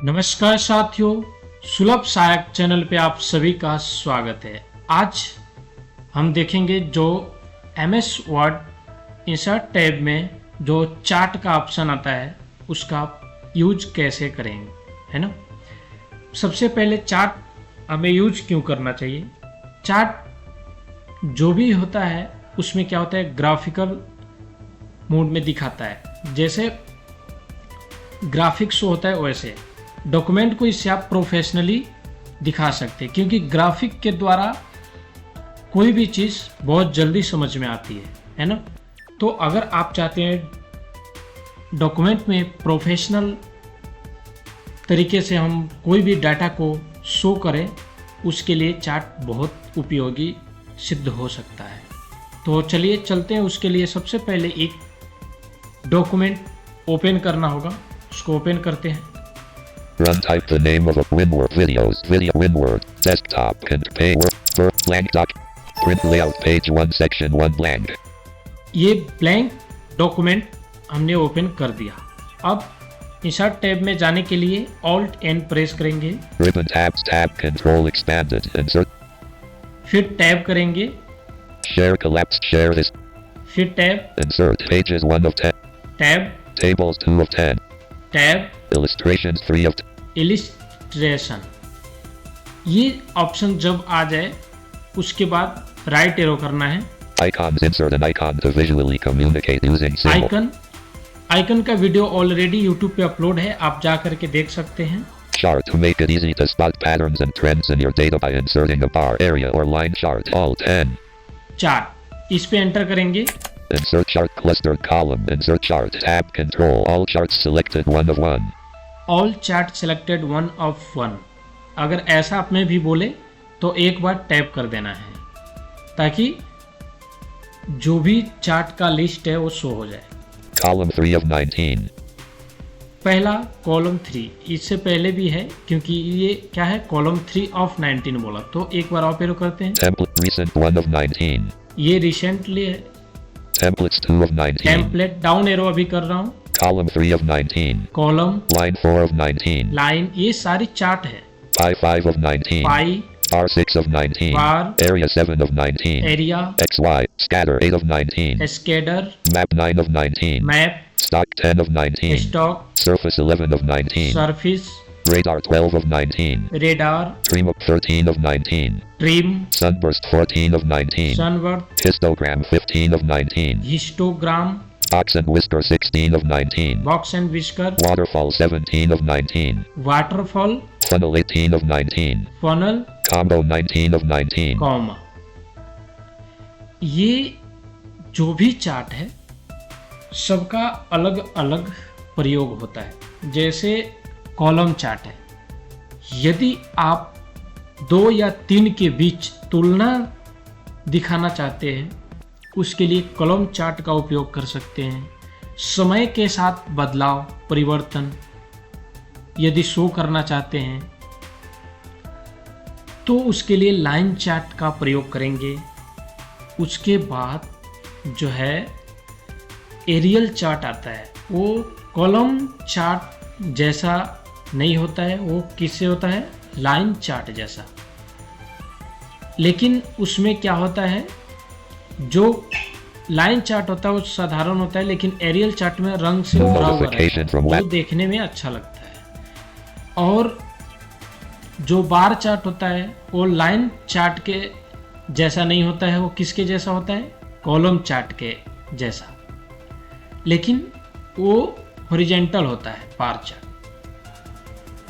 नमस्कार साथियों, सुलभ सहायक चैनल पे आप सभी का स्वागत है। आज हम देखेंगे जो MS वर्ड इंसर्ट टैब में जो चार्ट का ऑप्शन आता है उसका यूज कैसे करेंगे, है ना। सबसे पहले चार्ट हमें यूज क्यों करना चाहिए। चार्ट जो भी होता है उसमें क्या होता है, ग्राफिकल मोड में दिखाता है। जैसे ग्राफिक्स होता है वैसे डॉक्यूमेंट को इससे आप प्रोफेशनली दिखा सकते हैं, क्योंकि ग्राफिक के द्वारा कोई भी चीज़ बहुत जल्दी समझ में आती है ना। तो अगर आप चाहते हैं डॉक्यूमेंट में प्रोफेशनल तरीके से हम कोई भी डाटा को शो करें, उसके लिए चार्ट बहुत उपयोगी सिद्ध हो सकता है। तो चलिए चलते हैं। उसके लिए सबसे पहले एक डॉक्यूमेंट ओपन करना होगा, उसको ओपन करते हैं। Run type the name of a WinWord videos video WinWord desktop and pay word blank doc print layout page 1 section 1 blank। ये ब्लैंक डॉक्यूमेंट हमने ओपन कर दिया। अब इंसर्ट टैब में जाने के लिए Alt N प्रेस करेंगे, Ribbon tab control expanded insert फिर टैब करेंगे, share collapsed share this फिर tab, insert pages 1 of 10 tab, tables 2 of 10 tab, illustrations 3 of 10। Illustration. ये ऑप्शन जब आ जाए उसके बाद राइट एरो करना है। Icons insert an icon to visually communicate using symbol। Icon का वीडियो ऑलरेडी यूट्यूब पे अपलोड है, आप जा करके देख सकते हैं। Chart to make it easy to spot patterns and trends in your data by inserting a bar area or line chart Alt N। Chart, इस पे एंटर करेंगे, Insert chart clustered column insert chart tab control all charts selected 1 of 1। All chart selected 1 of 1। अगर ऐसा आप में भी बोले तो एक बार टैप कर देना है, ताकि जो भी चार्ट का लिस्ट है वो शो हो जाए। Column 3 of 19। पहला कॉलम 3, इससे पहले भी है क्योंकि ये क्या है, कॉलम 3 of 19 बोला, तो एक बार ऑप एरो करते हैं। Template recent 1 of 19। ये रिसेंटली है। Templates 2 of 19। Template down arrow अभी कर रहा हूँ। Column 3 of 19। Column, Line 4 of 19। Line, ये सारी चार्ट है। Pi 5 of 19। Pi, Bar 6 of 19। Bar, Area 7 of 19। Area, XY scatter 8 of 19। स्केडर, Map 9 of 19। Map, Stock 10 of 19। Stock, Surface 11 of 19। Surface, Radar 12 of 19। Radar, Trim up 13 of 19। Trim, Sunburst 14 of 19। Sunbird, Histogram 15 of 19। Histogram, Box and Whisker 16 of 19। Box and whisker, Waterfall 17 of 19। Waterfall, Funnel 18 of 19। Funnel, Combo 19 of 19। Comma. ये जो भी chart है सबका अलग अलग प्रयोग होता है। जैसे कॉलम चार्ट है, यदि आप 2 या 3 के बीच तुलना दिखाना चाहते हैं, उसके लिए कॉलम चार्ट का उपयोग कर सकते हैं। समय के साथ बदलाव, परिवर्तन यदि शो करना चाहते हैं तो उसके लिए लाइन चार्ट का प्रयोग करेंगे। उसके बाद जो है एरियल चार्ट आता है, वो कॉलम चार्ट जैसा नहीं होता है, वो किससे होता है, लाइन चार्ट जैसा। लेकिन उसमें क्या होता है, जो लाइन चार्ट होता है वो साधारण होता है, लेकिन एरियल चार्ट में रंग से भरा हुआ रहता है, वो देखने में अच्छा लगता है। और जो बार चार्ट होता है वो लाइन चार्ट के जैसा नहीं होता है, वो किसके जैसा होता है, कॉलम चार्ट के जैसा, लेकिन वो हॉरिजॉन्टल होता है, बार चार्ट।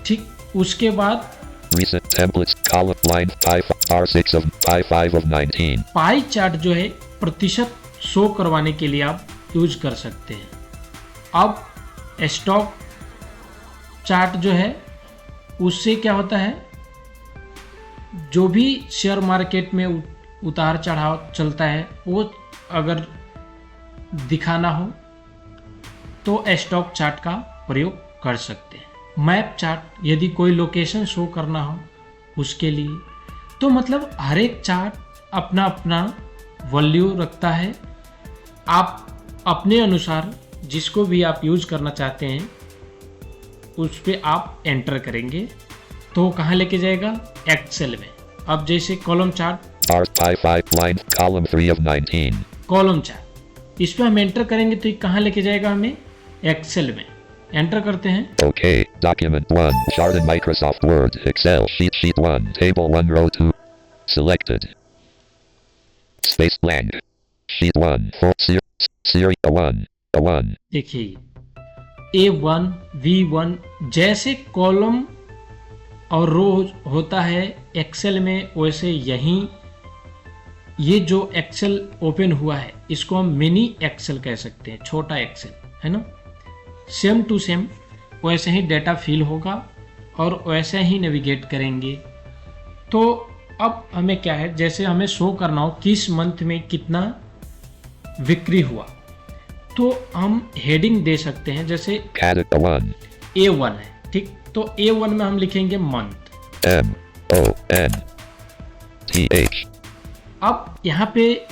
ठीक, उसके बाद Recent templates column line 5 bar 6 of pi 5 of 19। Pie chart जो है प्रतिशत शो करवाने के लिए आप यूज कर सकते हैं। अब स्टॉक चार्ट जो है उससे क्या होता है, जो भी शेयर मार्केट में उतार चढ़ाव चलता है वो अगर दिखाना हो तो स्टॉक चार्ट का प्रयोग कर सकते हैं। मैप चार्ट, यदि कोई लोकेशन शो करना हो उसके लिए, तो मतलब हर एक चार्ट अपना अपना वैल्यू रखता है। आप अपने अनुसार जिसको भी आप यूज करना चाहते हैं उस पर आप एंटर करेंगे तो कहाँ लेके जाएगा, एक्सेल में। अब जैसे column chart, R5 line column 3 of 19. Column chart, इस पर हम एंटर करेंगे तो ये कहाँ लेके जाएगा हमें, एक्सेल में। एंटर करते हैं। Okay. Document 1. Chart in Microsoft Word. Excel. Sheet 1. Table 1 row 2. Selected. Space blank. Sheet 1. Series A1. A1. देखिए A1, V1 जैसे कॉलम और रो होता है एक्सेल में, वैसे यहीं ये जो एक्सेल ओपन हुआ है इसको हम मिनी एक्सेल कह सकते हैं, छोटा एक्सेल है ना। सेम टू सेम वैसे ही डेटा फिल होगा और वैसे ही नेविगेट करेंगे। तो अब हमें क्या है, जैसे हमें शो करना हो किस मंथ में कितना बिक्री हुआ, तो हम हेडिंग दे सकते हैं। जैसे A1. A1 है, ठीक, तो A1 में हम लिखेंगे मंथ, MONTH. अब यहाँ पे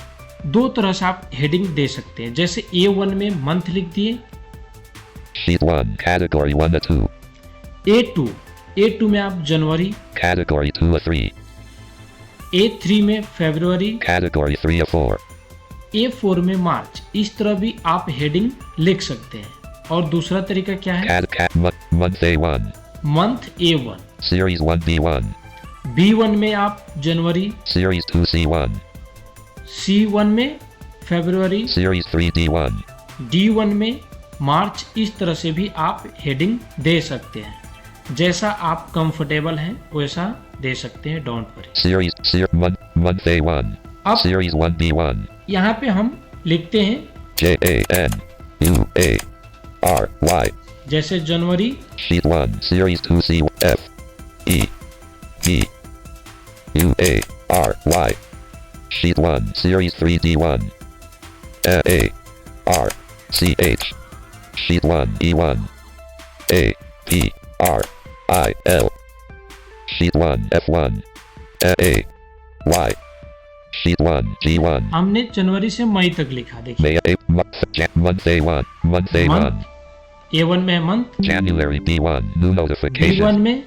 दो तरह से आप हेडिंग दे सकते हैं। जैसे A1 में मंथ लिख दिए, Sheet 1. Category 1 of 2. A2 में आप जनवरी, Category 2 of 3. A3 में फरवरी, Category 3 of 4. A4 में मार्च। इस तरह भी आप हेडिंग लिख सकते हैं। और दूसरा तरीका क्या है, Month A1. Month A1, Series 1 B1. B1 में आप जनवरी, Series 2 C1. C1 में फरवरी, Series 3 D1. D1 में मार्च। इस तरह से भी आप हेडिंग दे सकते हैं। जैसा आप कंफर्टेबल हैं वैसा दे सकते हैं, डोंट वरी। Month A1. अब Series 1 B1. यहाँ पे हम लिखते हैं JANUARY. जैसे जनवरी, Sheet 1. Series 2 C F E P UARY. Sheet 1. Series 3 D1. ARCH. Sheet 1 E1. APRIL. Sheet 1 F1. AY. Sheet 1 G1. हमने जनवरी से मई तक लिखा। देखिए Month A1. Month A1. A1 में month, January B1. New notification. B1 में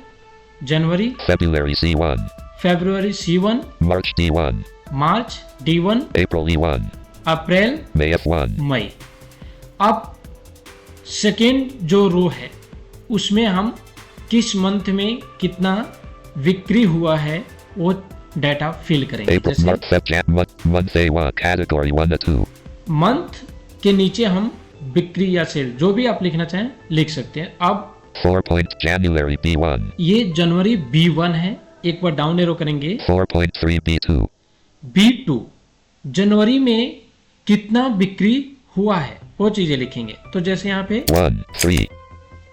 जनवरी, February C1. फरवरी C1, March D1. मार्च D1, April E1. अप्रैल, May F1. मई। अब second जो रो है उसमें हम किस मंथ में कितना बिक्री हुआ है वो डाटा फिल करेंगे। April, जैसे March, Feb, Jan, month A1, category 1 to 2. Month के नीचे हम बिक्री या सेल जो भी आप लिखना चाहें लिख सकते हैं। अब 4 point January B1. ये जनवरी B1 है, एक बार डाउन एरो करेंगे। 4.3 B2. B2 जनवरी में कितना बिक्री हुआ है वो चीजें लिखेंगे। तो जैसे यहाँ पे 1, 3.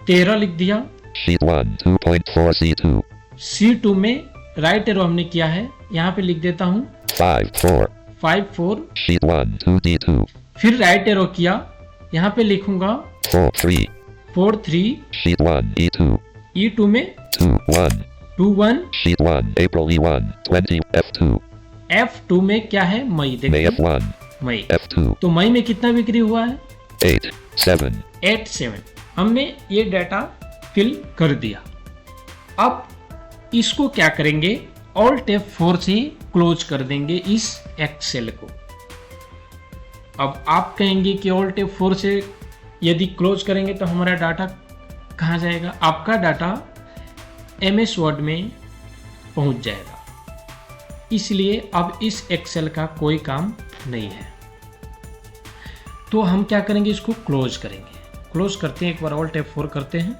13 लिख दिया। Sheet 1, 2.4 C2. C2 में राइट एरो हमने किया है, यहाँ पे लिख देता हूँ 5, 4. 5, 4। Sheet 1, 2 D2. फिर राइट एरो किया, यहाँ पे लिखूंगा 4, 3. 4, 3। Sheet 1, E2. E2 में 2, 1. 2, 1। Sheet 1, April E1, 20, F2. F2 में क्या है, मई। May देखिए F1. मई, F2. तो मई में कितना बिक्री हुआ है, 8, 7. 8, 7। हमने ये डाटा फिल कर दिया। अब इसको क्या करेंगे, Alt F4 से क्लोज कर देंगे इस एक्सेल को। अब आप कहेंगे कि Alt F4 से यदि क्लोज करेंगे तो हमारा डाटा कहाँ जाएगा। आपका डाटा MS वर्ड में पहुंच जाएगा, इसलिए अब इस एक्सेल का कोई काम नहीं है। तो हम क्या करेंगे, इसको क्लोज करेंगे। क्लोज करते हैं, एक बार Alt F4 करते हैं।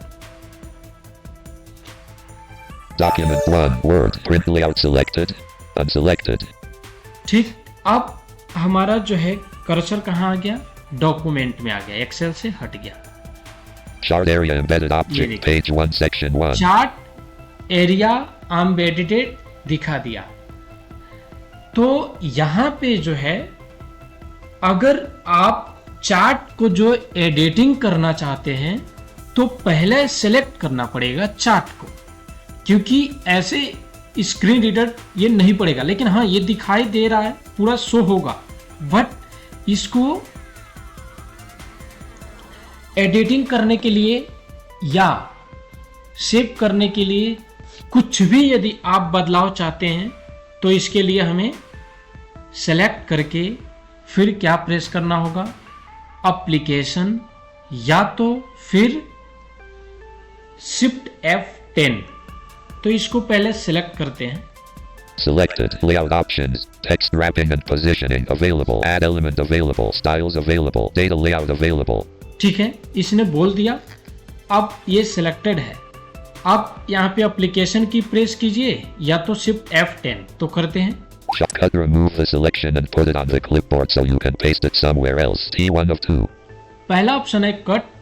Document 1, Word, print layout selected, unselected. ठीक, अब हमारा जो है कर्सर कहाँ आ गया, डॉक्यूमेंट में आ गया, एक्सेल से हट गया। Chart area embedded object, page 1, section 1. Chart area embedded दिखा दिया। तो यहाँ पे जो है अगर आप चार्ट को जो एडिटिंग करना चाहते हैं तो पहले सेलेक्ट करना पड़ेगा चार्ट को, क्योंकि ऐसे स्क्रीन रीडर ये नहीं पड़ेगा। लेकिन हाँ, ये दिखाई दे रहा है, पूरा शो होगा, बट इसको एडिटिंग करने के लिए या सेव करने के लिए कुछ भी यदि आप बदलाव चाहते हैं तो इसके लिए हमें सेलेक्ट करके फिर क्या प्रेस करना होगा, एप्लीकेशन या तो फिर शिफ्ट F10। तो इसको पहले सेलेक्ट करते हैं। Selected. Layout options. Text wrapping and positioning available. Add element available. Styles available. Data layout available. ठीक है, इसने बोल दिया। अब ये सिलेक्टेड है। अब यहाँ पे एप्लीकेशन की प्रेस कीजिए या तो शिफ्ट F10। तो करते हैं। Shortcut. Remove the selection and put it on the clipboard so you can paste it somewhere else. T1 of 2. पहला ऑप्शन है cut.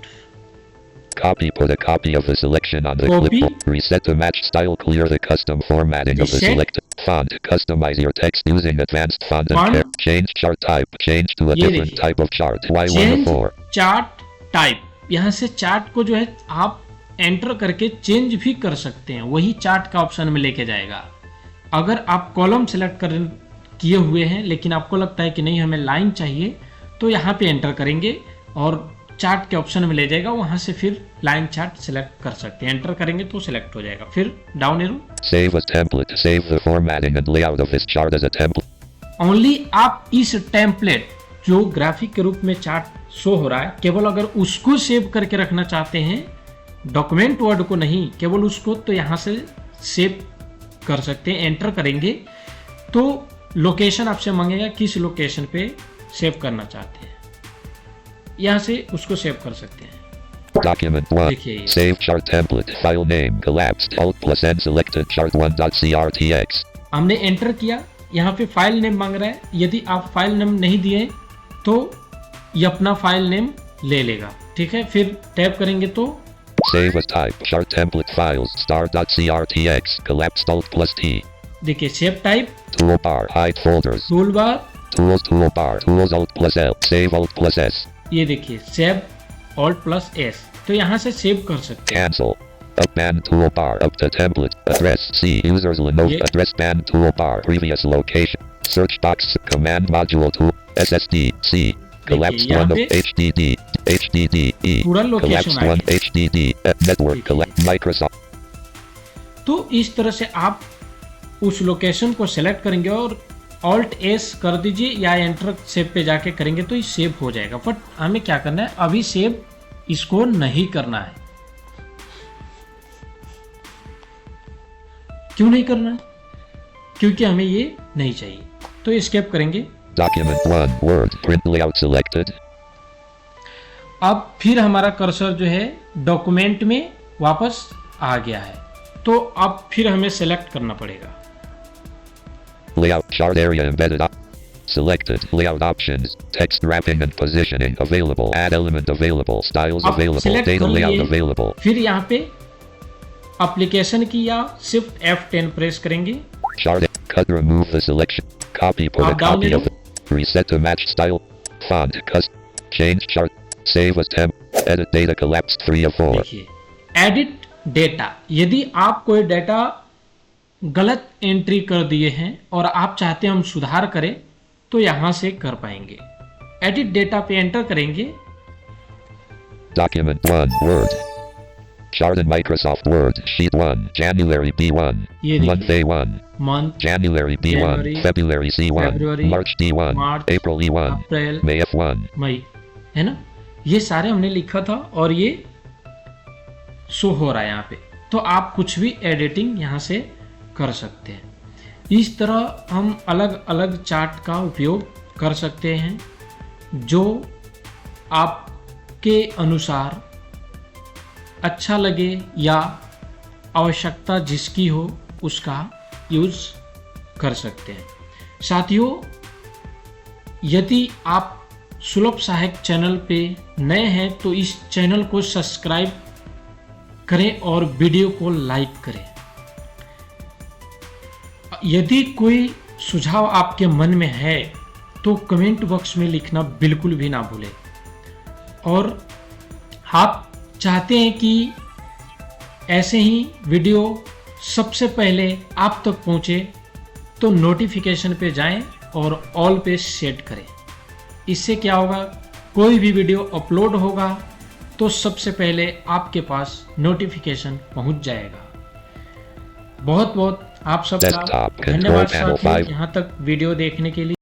Copy. Put a copy of the selection on the Copy. clipboard. Reset to match style. Clear the custom formatting of the Reset. selected font. Customize your text using advanced font and Font. change chart type. Change to a ये different देखिए। type of chart. Y1 of change 4. Chart type. यहाँ से chart को जो है आप enter करके change भी कर सकते हैं, वही चार्ट का ऑप्शन में लेके जाएगा। अगर आप कॉलम सेलेक्ट किए हुए हैं लेकिन आपको लगता है कि नहीं हमें लाइन चाहिए, तो यहाँ पे एंटर करेंगे और चार्ट के ऑप्शन में ले जाएगा, वहां से फिर लाइन चार्ट सेलेक्ट कर सकते हैं। एंटर करेंगे तो सेलेक्ट हो जाएगा। फिर down arrow. Save as template. Save the formatting and layout of this chart as a template. Only आप इस टेम्पलेट जो ग्राफिक के रूप में चार्ट शो हो रहा है, केवल अगर उसको सेव करके रखना चाहते हैं, डॉक्यूमेंट वर्ड को नहीं, केवल उसको, तो यहाँ से सेव कर सकते हैं। एंटर करेंगे तो लोकेशन आपसे मांगेगा किस लोकेशन पे सेव करना चाहते हैं, यहाँ से उसको सेव कर सकते हैं। Document 1. देखिए ये। Save chart template. File name collapsed. Alt plus N selected chart1.crtx. हमने एंटर किया, यहाँ पे फाइल नेम मांग रहा है। यदि आप फाइल नेम नहीं दिए तो ये अपना फाइल नेम ले लेगा। ठीक है, फिर टैप करेंगे तो Save as type. Chart template files. Star.crtx. Collapsed Alt plus T. देखिए save type, Toolbar. Hide folders. Tool bar, Tools toolbar. Tools Alt plus L. Save Alt plus S. ये देखिए सेव Alt प्लस S। तो यहाँ से save कर सकते हैं। Cancel. Up band toolbar. Up to template. Address C. Users Lenovo. Yeah. Address band toolbar. Previous location. Search box. Command module tool. SSD C. Collapsed यहाँ one of पे HDD. HDD E. पूरा location Collapsed आ one गया। HDD. Network. देखिए। Collect Microsoft. तो इस तरह से आप उस लोकेशन को सेलेक्ट करेंगे और Alt S कर दीजिए या एंटर सेव पे जाके करेंगे तो ये सेव हो जाएगा। बट हमें क्या करना है, अभी सेव इसको नहीं करना है। क्यों नहीं करना है? क्योंकि हमें ये नहीं चाहिए। तो एस्केप करेंगे। Document 1. Word. Print layout selected. अब फिर हमारा कर्सर जो है डॉक्यूमेंट में वापस आ गया है, तो अब फिर हमें सेलेक्ट करना पड़ेगा। Layout chart area embedded. Selected. Layout options. Text wrapping and positioning available. Add element available. Styles अब available. select Data कर layout लिए। available. फिर यहाँ पे एप्लीकेशन की या शिफ्ट F10 प्रेस करेंगे। Chart. Cut. Remove the selection. Copy. Put a Up, down, copy middle. of it. Reset to match style. Font. Change chart. Save as temp. Edit data collapsed 3 of 4. देखिए edit data, यदि आप कोई data गलत entry कर दिए हैं और आप चाहते हैं हम सुधार करें तो यहां से कर पाएंगे। एडिट डेटा पे एंटर करेंगे। Document 1. Word. Chart in Microsoft Word. Sheet 1. January B1. ये देखिए। Month A1. Month, January B1. January, February C1. February, March D1. March, April E1. अप्रैल, May F1. मई, है ना? ये सारे हमने लिखा था और ये शो हो रहा है यहाँ पे। तो आप कुछ भी एडिटिंग यहाँ से कर सकते हैं। इस तरह हम अलग अलग चार्ट का उपयोग कर सकते हैं, जो आपके अनुसार अच्छा लगे या आवश्यकता जिसकी हो उसका यूज कर सकते हैं। साथियों, यदि आप सुलभ सहायक चैनल पे नए हैं तो इस चैनल को सब्सक्राइब करें और वीडियो को लाइक करें। यदि कोई सुझाव आपके मन में है तो कमेंट बॉक्स में लिखना बिल्कुल भी ना भूलें। और आप चाहते हैं कि ऐसे ही वीडियो सबसे पहले आप तक पहुंचे तो नोटिफिकेशन पे जाएं और ऑल पे सेट करें। इससे क्या होगा, कोई भी वीडियो अपलोड होगा तो सबसे पहले आपके पास नोटिफिकेशन पहुंच जाएगा। बहुत बहुत आप सबका Desktop, control धन्यवाद panel साथियों, 5. यहाँ तक वीडियो देखने के लिए।